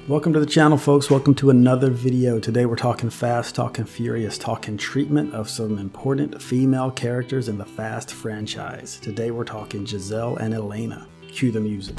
Welcome to the channel, folks. Welcome to another video. Today we're talking fast, talking furious, talking treatment of some important female characters in the Fast franchise. Today we're talking Giselle and Elena. Cue the music.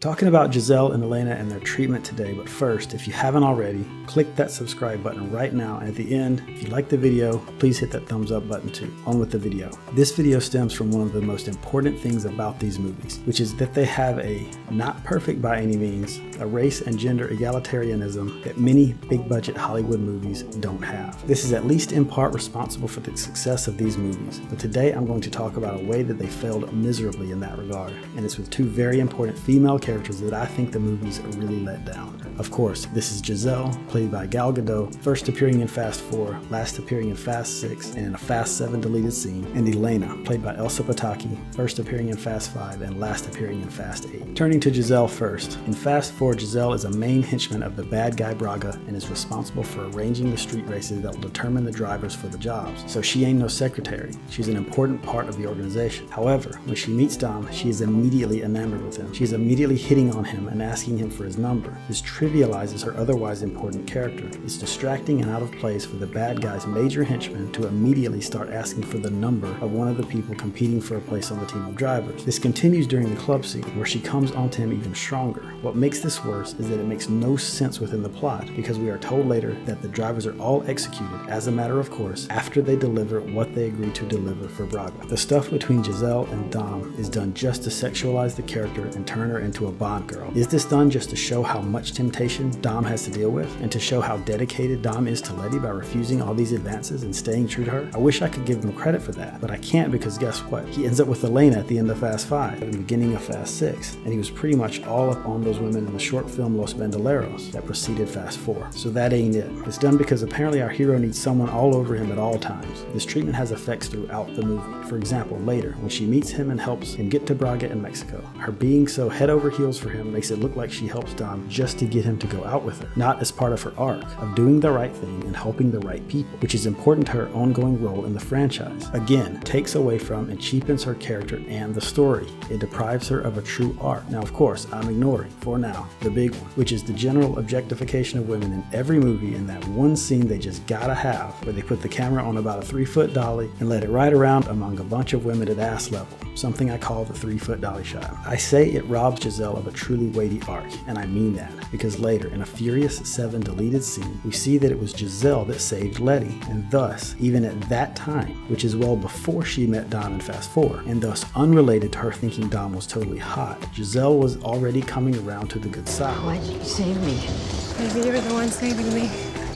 Talking about Giselle and Elena and their treatment today, but first, if you haven't already, click that subscribe button right now, and at the end, if you like the video, please hit that thumbs up button too. On with the video. This video stems from one of the most important things about these movies, which is that they have a, not perfect by any means, a race and gender egalitarianism that many big budget Hollywood movies don't have. This is at least in part responsible for the success of these movies, but today I'm going to talk about a way that they failed miserably in that regard, and it's with two very important female characters that I think the movies really let down. Of course, this is Giselle, played by Gal Gadot, first appearing in Fast 4, last appearing in Fast 6, and in a Fast 7 deleted scene, and Elena, played by Elsa Pataky, first appearing in Fast 5 and last appearing in Fast 8. Turning to Giselle first. In Fast 4, Giselle is a main henchman of the bad guy Braga and is responsible for arranging the street races that will determine the drivers for the jobs. So she ain't no secretary. She's an important part of the organization. However, when she meets Dom, she is immediately enamored with him. She's immediately hitting on him and asking him for his number. This trivializes her otherwise important character. It's distracting and out of place for the bad guy's major henchman to immediately start asking for the number of one of the people competing for a place on the team of drivers. This continues during the club scene, where she comes onto him even stronger. What makes this worse is that it makes no sense within the plot, because we are told later that the drivers are all executed, as a matter of course, after they deliver what they agreed to deliver for Braga. The stuff between Giselle and Dom is done just to sexualize the character and turn her into a Bond girl. Is this done just to show how much temptation Dom has to deal with, and to show how dedicated Dom is to Letty by refusing all these advances and staying true to her? I wish I could give him credit for that, but I can't, because guess what? He ends up with Elena at the end of Fast 5 and the beginning of Fast 6, and he was pretty much all up on those women in the short film Los Bandoleros that preceded Fast 4. So that ain't it. It's done because apparently our hero needs someone all over him at all times. This treatment has effects throughout the movie. For example, later, when she meets him and helps him get to Braga in Mexico, her being so head over heels for him makes it look like she helps Dom just to get him to go out with her, not as part of her arc of doing the right thing and helping the right people, which is important to her ongoing role in the franchise. Again, takes away from and cheapens her character and the story. It deprives her of a true arc. Now, of course, I'm ignoring, for now, the big one, which is the general objectification of women in every movie, in that one scene they just gotta have, where they put the camera on about a 3-foot dolly and let it ride around among a bunch of women at ass level, something I call the 3-foot dolly shot. I say it robs Giselle of a truly weighty arc, and I mean that, because later, in a Furious 7 deleted scene, we see that it was Giselle that saved Letty, and thus, even at that time, which is well before she met Dom in Fast 4, and thus unrelated to her thinking Dom was totally hot, Giselle was already coming around to the good side. Why did you save me? Maybe you're the one saving me.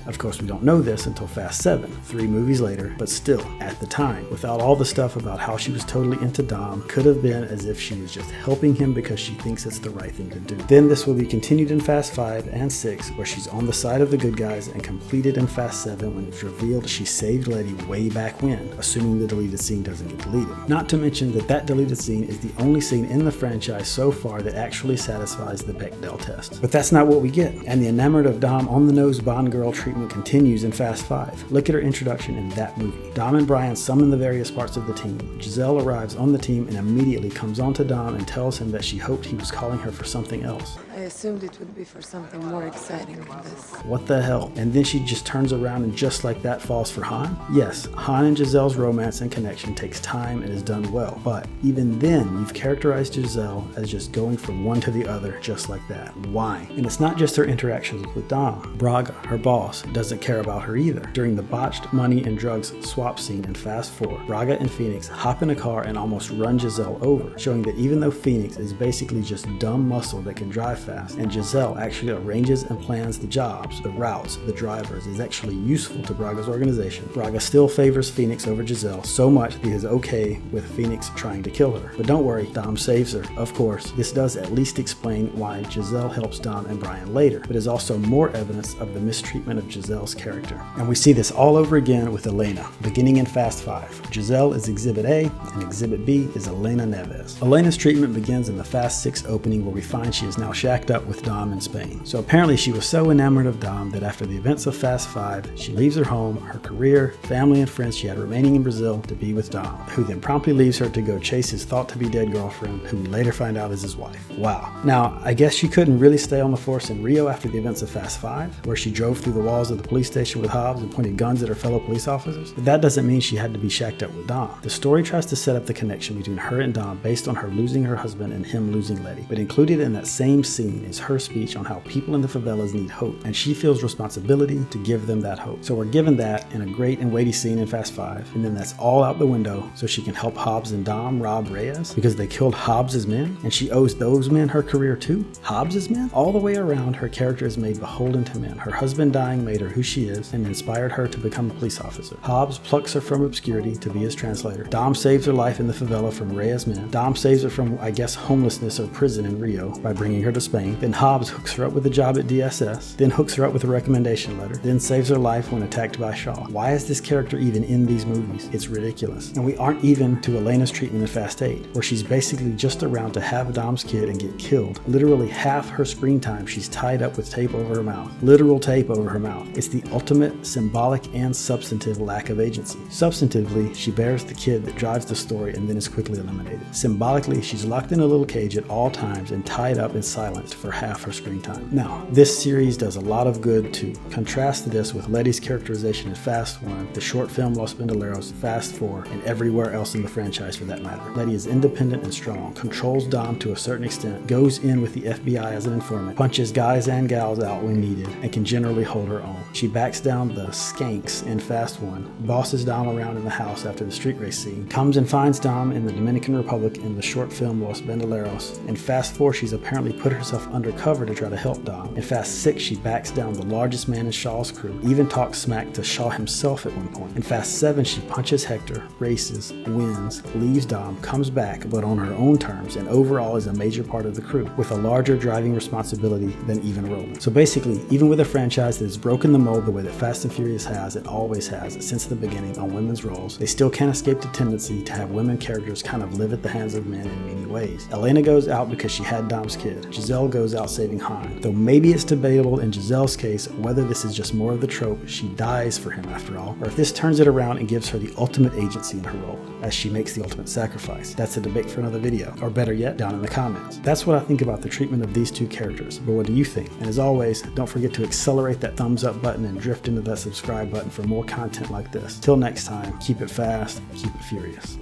Of course, we don't know this until Fast 7, 3 movies later, but still, at the time, without all the stuff about how she was totally into Dom, could have been as if she was just helping him because she thinks it's the right thing to do. Then this will be continued in Fast 5 and 6, where she's on the side of the good guys, and completed in Fast 7 when it's revealed she saved Letty way back when, assuming the deleted scene doesn't get deleted. Not to mention that that deleted scene is the only scene in the franchise so far that actually satisfies the Bechdel test. But that's not what we get, and the enamored of Dom on-the-nose Bond girl treatment continues in Fast 5. Look at her introduction in that movie. Dom and Brian summon the various parts of the team. Giselle arrives on the team and immediately comes on to Dom and tells him that she hoped he was calling her for something else. I assumed it would be for something more exciting than this. What the hell? And then she just turns around and just like that falls for Han? Yes, Han and Giselle's romance and connection takes time and is done well, but even then you've characterized Giselle as just going from one to the other just like that. Why? And it's not just her interactions with Dom. Braga, her boss, doesn't care about her either. During the botched money and drugs swap scene in Fast 4, Braga and Phoenix hop in a car and almost run Giselle over, showing that even though Phoenix is basically just dumb muscle that can drive fast, and Giselle actually arranges and plans the jobs, the routes, the drivers, is actually useful to Braga's organization, Braga still favors Phoenix over Giselle so much that he is okay with Phoenix trying to kill her. But don't worry, Dom saves her. Of course, this does at least explain why Giselle helps Dom and Brian later, but is also more evidence of the mistreatment of Giselle's character. And we see this all over again with Elena, beginning in Fast 5. Giselle is Exhibit A, and Exhibit B is Elena Neves. Elena's treatment begins in the Fast 6 opening, where we find she is now shagging shacked up with Dom in Spain. So apparently she was so enamored of Dom that after the events of Fast 5, she leaves her home, her career, family, and friends she had remaining in Brazil to be with Dom, who then promptly leaves her to go chase his thought-to-be-dead girlfriend, who we later find out is his wife. Wow. Now, I guess she couldn't really stay on the force in Rio after the events of Fast 5, where she drove through the walls of the police station with Hobbs and pointed guns at her fellow police officers, but that doesn't mean she had to be shacked up with Dom. The story tries to set up the connection between her and Dom based on her losing her husband and him losing Letty, but included in that same scene is her speech on how people in the favelas need hope, and she feels responsibility to give them that hope. So we're given that in a great and weighty scene in Fast 5, and then that's all out the window so she can help Hobbs and Dom rob Reyes because they killed Hobbs's men, and she owes those men her career too? Hobbs's men? All the way around, her character is made beholden to men. Her husband dying made her who she is and inspired her to become a police officer. Hobbs plucks her from obscurity to be his translator. Dom saves her life in the favela from Reyes' men. Dom saves her from, I guess, homelessness or prison in Rio by bringing her to Spain. Then Hobbs hooks her up with a job at DSS, then hooks her up with a recommendation letter, then saves her life when attacked by Shaw. Why is this character even in these movies? It's ridiculous. And we aren't even to Elena's treatment in Fast 8, where she's basically just around to have Dom's kid and get killed. Literally half her screen time she's tied up with tape over her mouth. Literal tape over her mouth. It's the ultimate symbolic and substantive lack of agency. Substantively, she bears the kid that drives the story and then is quickly eliminated. Symbolically, she's locked in a little cage at all times and tied up and silenced for half her screen time. Now, this series does a lot of good too. Contrast this with Letty's characterization in Fast 1, the short film Los Bandoleros, Fast 4, and everywhere else in the franchise for that matter. Letty is independent and strong, controls Dom to a certain extent, goes in with the FBI as an informant, punches guys and gals out when needed, and can generally hold her own. She backs down the skanks in Fast 1, bosses Dom around in the house after the street race scene, comes and finds Dom in the Dominican Republic in the short film Los Bandoleros. In Fast 4, she's apparently put herself undercover to try to help Dom. In Fast 6, she backs down the largest man in Shaw's crew, even talks smack to Shaw himself at one point. In Fast 7, she punches Hector, races, wins, leaves Dom, comes back, but on her own terms, and overall is a major part of the crew, with a larger driving responsibility than even Roland. So basically, even with a franchise that has broken the mold the way that Fast and Furious has and always has since the beginning on women's roles, they still can't escape the tendency to have women characters kind of live at the hands of men in many ways. Elena goes out because she had Dom's kid. Giselle goes out saving Han. Though maybe it's debatable in Giselle's case whether this is just more of the trope she dies for him after all, or if this turns it around and gives her the ultimate agency in her role, as she makes the ultimate sacrifice. That's a debate for another video, or better yet, down in the comments. That's what I think about the treatment of these two characters, but what do you think? And as always, don't forget to accelerate that thumbs up button and drift into that subscribe button for more content like this. Till next time, keep it fast, keep it furious.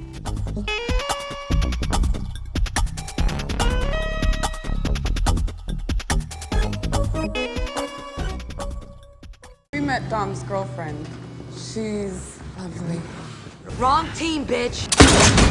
We met Dom's girlfriend. She's lovely. Wrong team, bitch.